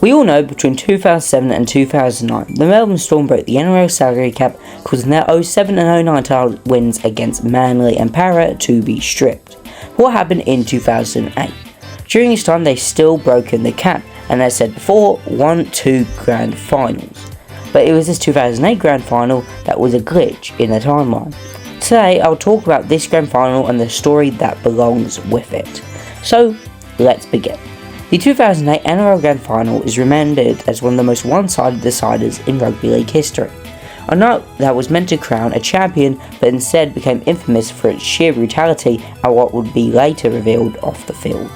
We all know between 2007 and 2009, the Melbourne Storm broke the NRL salary cap, causing their 07 and 09 title wins against Manly and Para to be stripped. What happened in 2008? During this time, they still broken the cap, and as said before, won 2 grand finals. But it was this 2008 grand final that was a glitch in the timeline. Today, I'll talk about this grand final and the story that belongs with it. So, let's begin. The 2008 NRL Grand Final is remembered as one of the most one-sided deciders in rugby league history. A night that was meant to crown a champion, but instead became infamous for its sheer brutality and what would be later revealed off the field.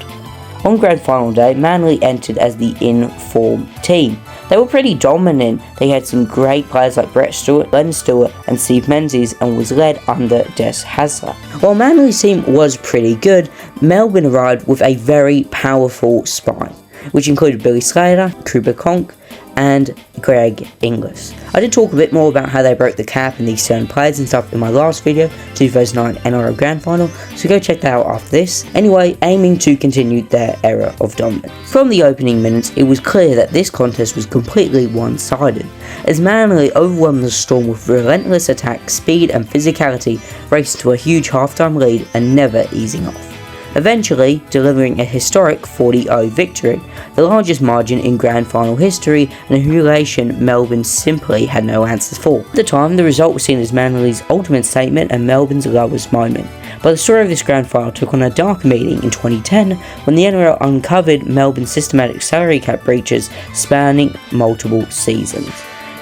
On Grand Final day, Manly entered as the in-form team. They were pretty dominant. They had some great players like Brett Stewart, Len Stewart and Steve Menzies, and was led under Des Hasler. While Manly's team was pretty good, Melbourne arrived with a very powerful spine, which included Billy Slater, Cooper Conk and Greg Inglis. I did talk a bit more about how they broke the cap and these certain players and stuff in my last video, 2009 NRL Grand Final, so go check that out after this. Anyway, aiming to continue their era of dominance. From the opening minutes, it was clear that this contest was completely one-sided, as Manly overwhelmed the Storm with relentless attack, speed and physicality, racing to a huge halftime lead and never easing off, eventually delivering a historic 40-0 victory, the largest margin in Grand Final history, and a humiliation Melbourne simply had no answers for. At the time, the result was seen as Manly's ultimate statement and Melbourne's lowest moment, but the story of this Grand Final took on a darker meaning in 2010 when the NRL uncovered Melbourne's systematic salary cap breaches spanning multiple seasons,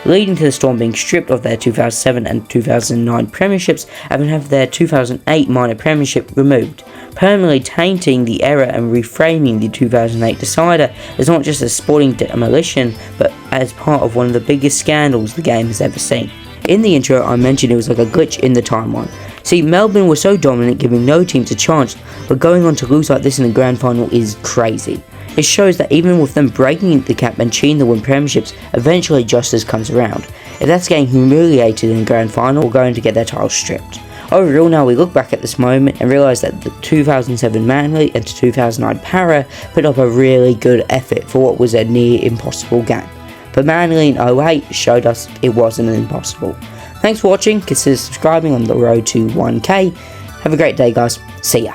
leading to the Storm being stripped of their 2007 and 2009 premierships and have their 2008 minor premiership removed, permanently tainting the era and reframing the 2008 decider as not just a sporting demolition, but as part of one of the biggest scandals the game has ever seen. In the intro, I mentioned it was like a glitch in the timeline. See, Melbourne was so dominant, giving no teams a chance, but going on to lose like this in the grand final is crazy. It shows that even with them breaking the cap and cheating to win premierships, eventually justice comes around. If that's getting humiliated in the grand final, we're going to get their title stripped. Overall, now we look back at this moment and realise that the 2007 Manly and 2009 Para put up a really good effort for what was a near impossible game. But Manly in 08 showed us it wasn't impossible. Thanks for watching, consider subscribing on the road to 1k. Have a great day guys, see ya.